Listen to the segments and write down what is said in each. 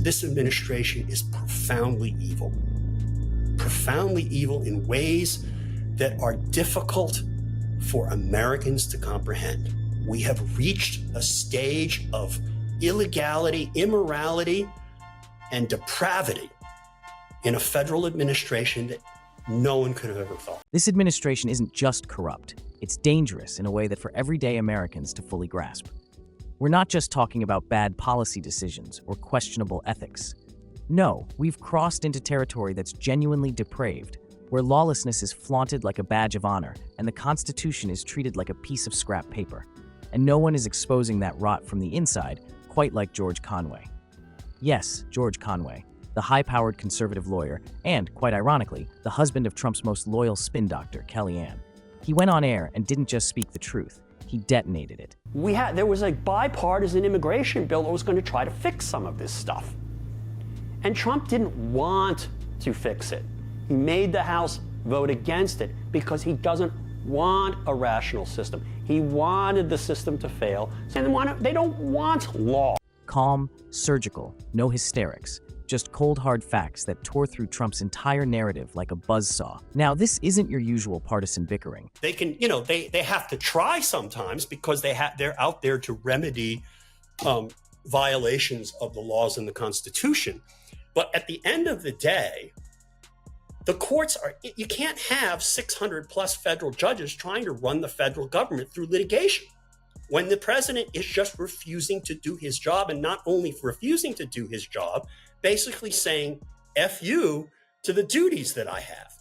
This administration is profoundly evil in ways that are difficult for Americans to comprehend. We have reached a stage of illegality, immorality, and depravity in a federal administration that no one could have ever thought. This administration isn't just corrupt. It's dangerous in a way that for everyday Americans to fully grasp. We're not just talking about bad policy decisions or questionable ethics. No, we've crossed into territory that's genuinely depraved, where lawlessness is flaunted like a badge of honor and the Constitution is treated like a piece of scrap paper. And no one is exposing that rot from the inside, quite like George Conway. Yes, George Conway, the high-powered conservative lawyer and, quite ironically, the husband of Trump's most loyal spin doctor, Kellyanne. He went on air and didn't just speak the truth, he detonated it. There was a bipartisan immigration bill that was going to try to fix some of this stuff. And Trump didn't want to fix it. He made the House vote against it because he doesn't want a rational system. He wanted the system to fail, and they don't want law. Calm, surgical, no hysterics, just cold hard facts that tore through Trump's entire narrative like a buzzsaw. Now, this isn't your usual partisan bickering. They can, they have to try sometimes because they're out there to remedy violations of the laws in the Constitution. But at the end of the day, the courts you can't have 600 plus federal judges trying to run the federal government through litigation when the president is just refusing to do his job, and not only refusing to do his job, basically saying F you to the duties that I have.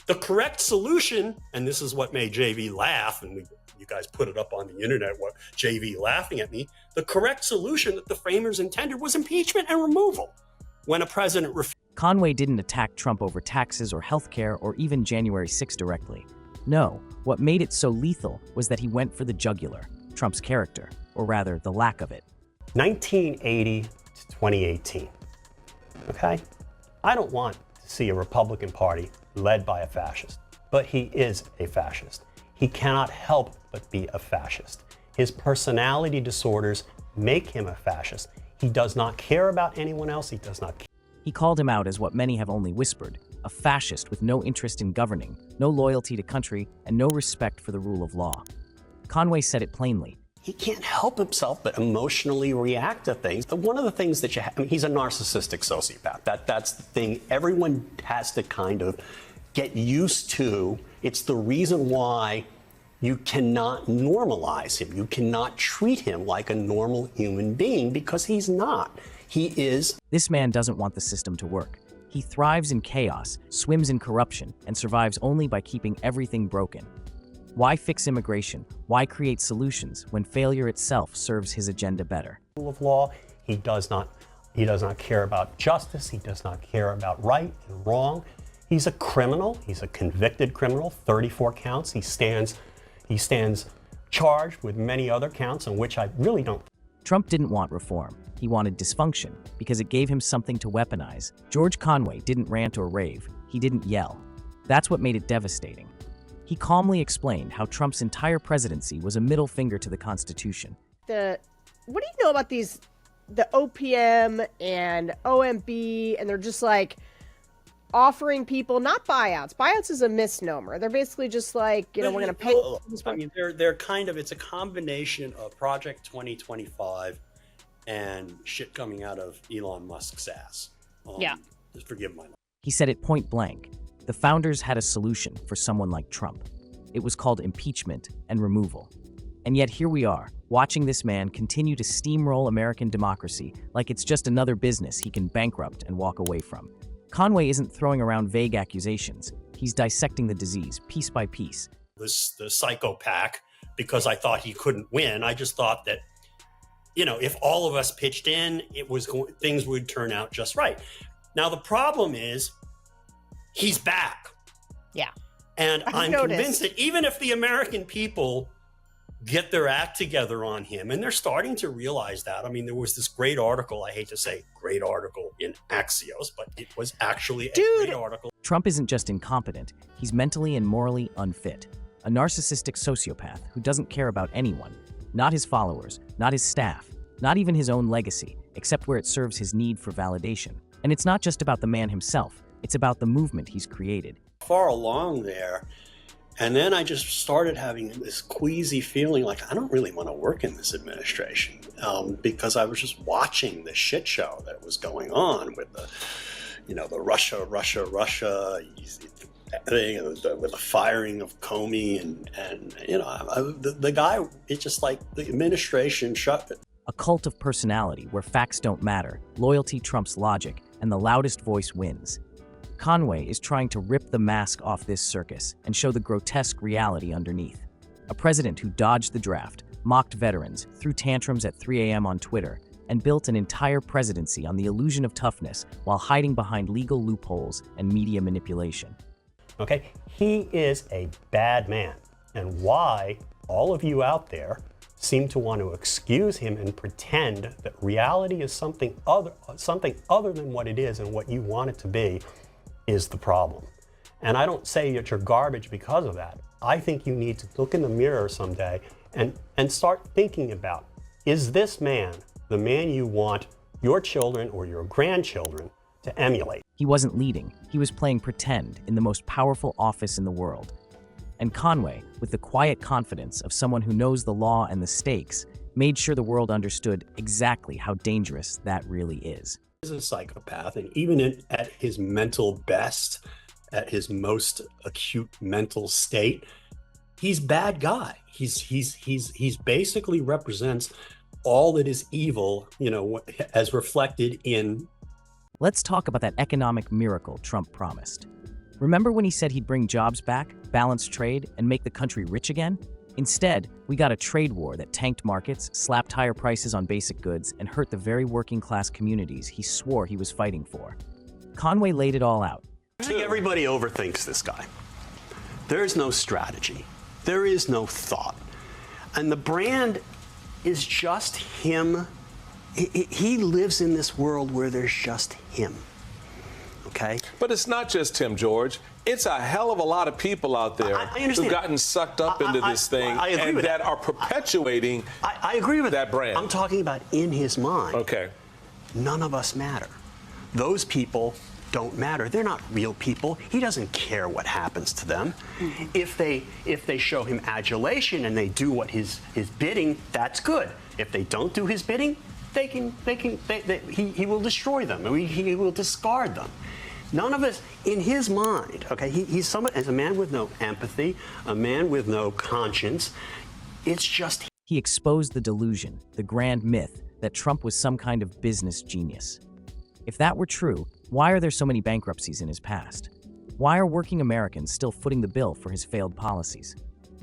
The correct solution, and this is what made JV laugh, and you guys put it up on the internet, what JV laughing at me, the correct solution that the framers intended was impeachment and removal. When a president Conway didn't attack Trump over taxes or healthcare or even January 6 directly. No, what made it so lethal was that he went for the jugular, Trump's character, or rather, the lack of it. 1980 to 2018, okay? I don't want to see a Republican Party led by a fascist, but he is a fascist. He cannot help but be a fascist. His personality disorders make him a fascist. He does not care about anyone else. He does not care. He called him out as what many have only whispered, a fascist with no interest in governing, no loyalty to country, and no respect for the rule of law. Conway said it plainly. He can't help himself but emotionally react to things. One of the things that he's a narcissistic sociopath. That's the thing everyone has to kind of get used to. It's the reason why you cannot normalize him. You cannot treat him like a normal human being because he's not. He is. This man doesn't want the system to work. He thrives in chaos, swims in corruption, and survives only by keeping everything broken. Why fix immigration? Why create solutions when failure itself serves his agenda better? Rule of law. He does not care about justice. He does not care about right and wrong. He's a criminal. He's a convicted criminal, 34 counts. He stands charged with many other counts on which I really don't. Trump didn't want reform. He wanted dysfunction because it gave him something to weaponize. George Conway didn't rant or rave. He didn't yell. That's what made it devastating. He calmly explained how Trump's entire presidency was a middle finger to the Constitution. What do you know about the OPM and OMB, and they're just like offering people, not buyouts. Buyouts is a misnomer. They're basically just like, we're going to pay. I mean, they're kind of, it's a combination of Project 2025 and shit coming out of Elon Musk's ass. Yeah. Just forgive my language. He said it point blank. The founders had a solution for someone like Trump. It was called impeachment and removal. And yet here we are, watching this man continue to steamroll American democracy like it's just another business he can bankrupt and walk away from. Conway isn't throwing around vague accusations. He's dissecting the disease piece by piece. The psychopath, because I thought he couldn't win. I just thought that, if all of us pitched in, things would turn out just right. Now, the problem is he's back. Yeah. And I'm convinced that even if the American people get their act together on him, and they're starting to realize that. I mean, there was this great article, I hate to say great article in Axios, but it was actually a great article. Trump isn't just incompetent, he's mentally and morally unfit. A narcissistic sociopath who doesn't care about anyone, not his followers, not his staff, not even his own legacy. except where it serves his need for validation. And it's not just about the man himself, it's about the movement he's created. Far along there, and then I just started having this queasy feeling like I don't really want to work in this administration, because I was just watching the shit show that was going on with the Russia thing, with the firing of Comey, and the guy. It's just like the administration shut it. A cult of personality where facts don't matter, loyalty trumps logic, and the loudest voice wins. Conway is trying to rip the mask off this circus and show the grotesque reality underneath. A president who dodged the draft, mocked veterans, threw tantrums at 3 a.m. on Twitter, and built an entire presidency on the illusion of toughness while hiding behind legal loopholes and media manipulation. Okay, he is a bad man. And why all of you out there seem to want to excuse him and pretend that reality is something other than what it is and what you want it to be is the problem. And I don't say that you're garbage because of that. I think you need to look in the mirror someday and start thinking about, is this man the man you want your children or your grandchildren to emulate? He wasn't leading, he was playing pretend in the most powerful office in the world. And Conway, with the quiet confidence of someone who knows the law and the stakes, made sure the world understood exactly how dangerous that really is. He's a psychopath, and even at his mental best, at his most acute mental state, he's bad guy. He's basically represents all that is evil, as reflected in. Let's talk about that economic miracle Trump promised. Remember when he said he'd bring jobs back, balance trade, and make the country rich again? Instead, we got a trade war that tanked markets, slapped higher prices on basic goods, and hurt the very working-class communities he swore he was fighting for. Conway laid it all out. I think everybody overthinks this guy. There's no strategy. There is no thought. And the brand is just him. He lives in this world where there's just him. Okay? But it's not just him, George. It's a hell of a lot of people out there who've gotten sucked up into this thing and that are perpetuating I agree with that brand. I'm talking about in his mind. Okay. None of us matter. Those people don't matter. They're not real people. He doesn't care what happens to them. If they show him adulation and they do what his bidding, that's good. If they don't do his bidding, he will destroy them. He will discard them. None of us, in his mind, okay, he's someone, as a man with no empathy, a man with no conscience. It's just. He exposed the delusion, the grand myth, that Trump was some kind of business genius. If that were true, why are there so many bankruptcies in his past? Why are working Americans still footing the bill for his failed policies?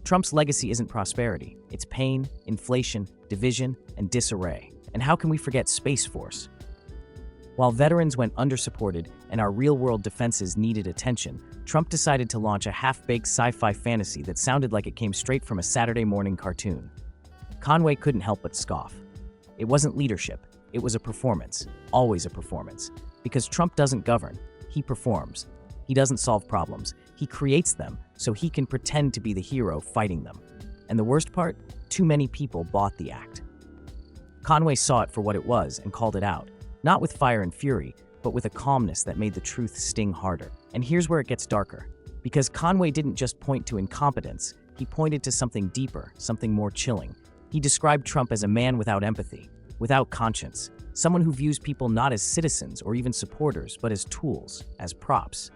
Trump's legacy isn't prosperity, it's pain, inflation, division, and disarray. And how can we forget Space Force? While veterans went undersupported and our real-world defenses needed attention, Trump decided to launch a half-baked sci-fi fantasy that sounded like it came straight from a Saturday morning cartoon. Conway couldn't help but scoff. It wasn't leadership, it was a performance, always a performance. Because Trump doesn't govern, he performs. He doesn't solve problems, he creates them so he can pretend to be the hero fighting them. And the worst part? Too many people bought the act. Conway saw it for what it was and called it out. Not with fire and fury, but with a calmness that made the truth sting harder. And here's where it gets darker. Because Conway didn't just point to incompetence, he pointed to something deeper, something more chilling. He described Trump as a man without empathy, without conscience, someone who views people not as citizens or even supporters, but as tools, as props.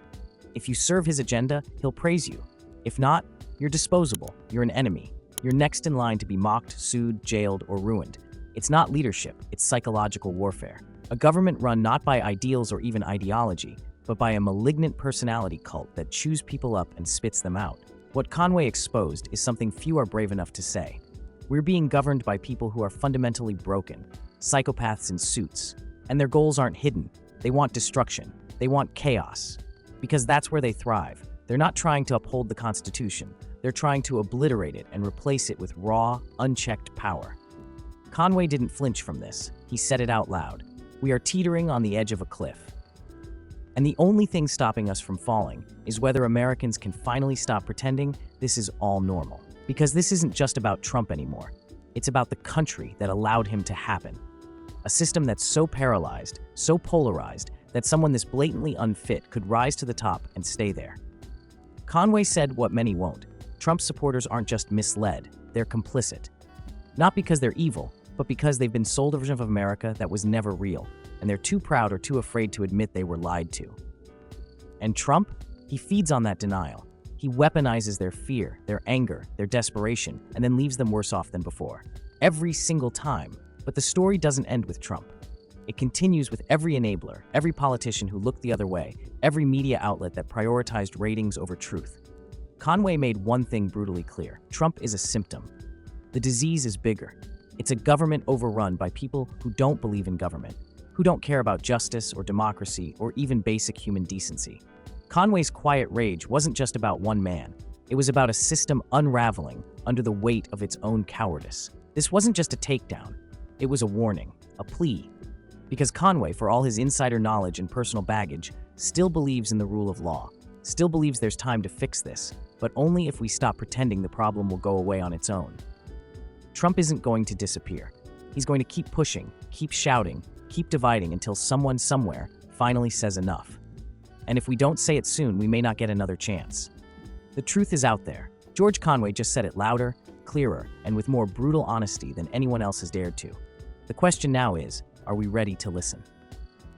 If you serve his agenda, he'll praise you. If not, you're disposable, you're an enemy. You're next in line to be mocked, sued, jailed, or ruined. It's not leadership, it's psychological warfare. A government run not by ideals or even ideology, but by a malignant personality cult that chews people up and spits them out. What Conway exposed is something few are brave enough to say. We're being governed by people who are fundamentally broken, psychopaths in suits. And their goals aren't hidden. They want destruction. They want chaos. Because that's where they thrive. They're not trying to uphold the Constitution. They're trying to obliterate it and replace it with raw, unchecked power. Conway didn't flinch from this. He said it out loud. We are teetering on the edge of a cliff. And the only thing stopping us from falling is whether Americans can finally stop pretending this is all normal. Because this isn't just about Trump anymore. It's about the country that allowed him to happen. A system that's so paralyzed, so polarized, that someone this blatantly unfit could rise to the top and stay there. Conway said what many won't. Trump supporters aren't just misled, they're complicit. Not because they're evil, but because they've been sold a version of America that was never real, and they're too proud or too afraid to admit they were lied to. And Trump? He feeds on that denial. He weaponizes their fear, their anger, their desperation, and then leaves them worse off than before. Every single time. But the story doesn't end with Trump. It continues with every enabler, every politician who looked the other way, every media outlet that prioritized ratings over truth. Conway made one thing brutally clear: Trump is a symptom. The disease is bigger. It's a government overrun by people who don't believe in government, who don't care about justice or democracy or even basic human decency. Conway's quiet rage wasn't just about one man. It was about a system unraveling under the weight of its own cowardice. This wasn't just a takedown. It was a warning, a plea. Because Conway, for all his insider knowledge and personal baggage, still believes in the rule of law, still believes there's time to fix this, but only if we stop pretending the problem will go away on its own. Trump isn't going to disappear. He's going to keep pushing, keep shouting, keep dividing until someone somewhere finally says enough. And if we don't say it soon, we may not get another chance. The truth is out there. George Conway just said it louder, clearer, and with more brutal honesty than anyone else has dared to. The question now is, are we ready to listen?